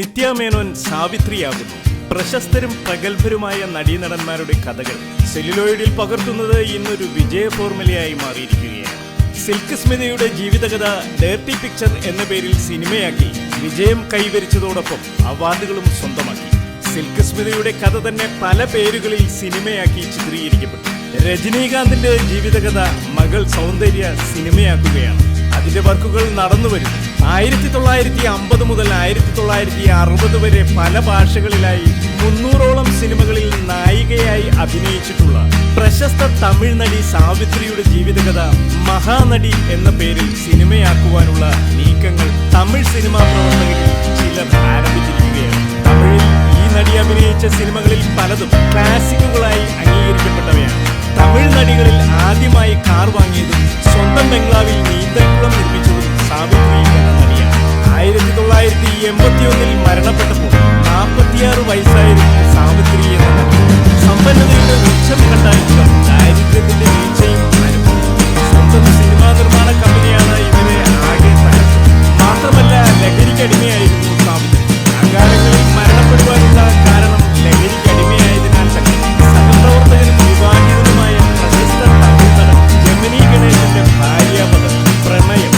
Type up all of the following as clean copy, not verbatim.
നിത്യ മേനോൻ സാവിത്രിയാകുന്നു. പ്രശസ്തരും പ്രഗത്ഭരുമായ നടീനടന്മാരുടെ കഥകൾ സെല്ലുലോയിഡിൽ പകർത്തുന്നത് ഇന്നൊരു വിജയ ഫോർമുലയായി മാറിയിരിക്കുകയാണ്. സിൽക്ക് സ്മിതയുടെ ജീവിതകഥ ഡേർട്ടി പിക്ചർ എന്ന പേരിൽ സിനിമയാക്കി വിജയം കൈവരിച്ചതോടൊപ്പം അവാർഡുകളും സ്വന്തമാക്കി. സിൽക്ക് സ്മിതയുടെ കഥ തന്നെ പല പേരുകളിൽ സിനിമയാക്കി ചിത്രീകരിക്കപ്പെട്ടു. രജനീകാന്തിന്റെ ജീവിതകഥ മകൾ സൗന്ദര്യ സിനിമയാക്കുകയാണ്. അതിന്റെ വർക്കുകൾ നടന്നുവരും. 1950 മുതൽ 1960 വരെ പല ഭാഷകളിലായി 300ഓളം സിനിമകളിൽ നായികയായി അഭിനയിച്ചിട്ടുള്ള പ്രശസ്ത തമിഴ് നടി സാവിത്രിയുടെ ജീവിതകഥ മഹാനടി എന്ന പേരിൽ സിനിമയാക്കുവാനുള്ള നീക്കങ്ങൾ തമിഴ് സിനിമാ പ്രവർത്തകരിൽ ചിലർ ആരംഭിച്ചിരിക്കുകയാണ്. തമിഴിൽ ഈ നടി അഭിനയിച്ച സിനിമകളിൽ പലതും ക്ലാസിക്കുകളായി അംഗീകരിക്കപ്പെട്ടവയാണ്. തമിഴ് നടികളിൽ ആദ്യമായി കാർ വാങ്ങിയതും സ്വന്തം ബംഗ്ലാവിൽ നീന്തൽക്കുളം നിർമ്മിച്ചതും സാവിത്രി എന്ന നടിയാണ്. 1981 മരണപ്പെട്ടപ്പോൾ 46 വയസ്സായിരുന്നു സാവിത്രി എന്ന നടി. സമ്പന്നതയുടെ ഉച്ചം കണ്ടായിട്ടും ദാരിദ്ര്യത്തിന്റെ വീഴ്ചയും അനുഭവിച്ചു. സ്വന്തം സിനിമാ നിർമ്മാണ കമ്പനിയാണ് ഇവരെ ആകെ തകർത്തത്. മാത്രമല്ല ലഹരിക്കടിമയായിരുന്നു സാവിത്രി. അകാലങ്ങളിൽ മരണപ്പെടുവാനുള്ള കാരണം ലഹരിക്കടിമയായതിനാൽ തന്നെ. സഹപ്രവർത്തകനും വിവാഹിതനുമായ പ്രശസ്ത തമിഴ് നടൻ ജമിനി ഗണേശന്റെ ഭാര്യാപദം, പ്രണയം,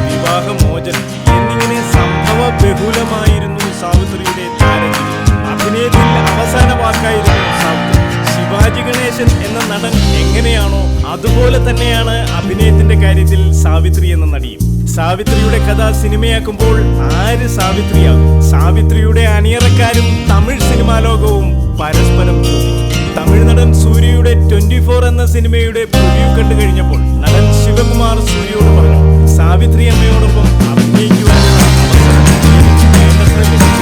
വിവാഹമോചനം എന്നിങ്ങനെ സംഭവ ബഹുലമായിരുന്നു സാവിത്രിയുടെ താരജീവിതം. അഭിനയത്തിൽ അവസാന വാക്കായിരുന്നു സാവിത്രി. ശിവാജി ഗണേശൻ എന്ന നടൻ എങ്ങനെയാണോ അതുപോലെ തന്നെയാണ് അഭിനയത്തിന്റെ കാര്യത്തിൽ സാവിത്രി എന്ന നടിയും. സാവിത്രിയുടെ കഥ സിനിമയാക്കുമ്പോൾ ആര് സാവിത്രിയാകും? സാവിത്രിയുടെ അണിയറക്കാരും തമിഴ് സിനിമാ ലോകവും പരസ്പരം ചോദിച്ചു. തമിഴ് നടൻ സൂര്യയുടെ 24 എന്ന സിനിമയുടെ പ്രിവ്യൂ കണ്ടു കഴിഞ്ഞപ്പോൾ നടൻ ശിവകുമാർ സൂര്യയോട് പറഞ്ഞു, സാവിത്രി അമ്മയോടൊപ്പം അഭിനയിക്കുവാനുള്ള അവസരം എനിക്ക് വേണ്ടത്ര ലഭിച്ചു.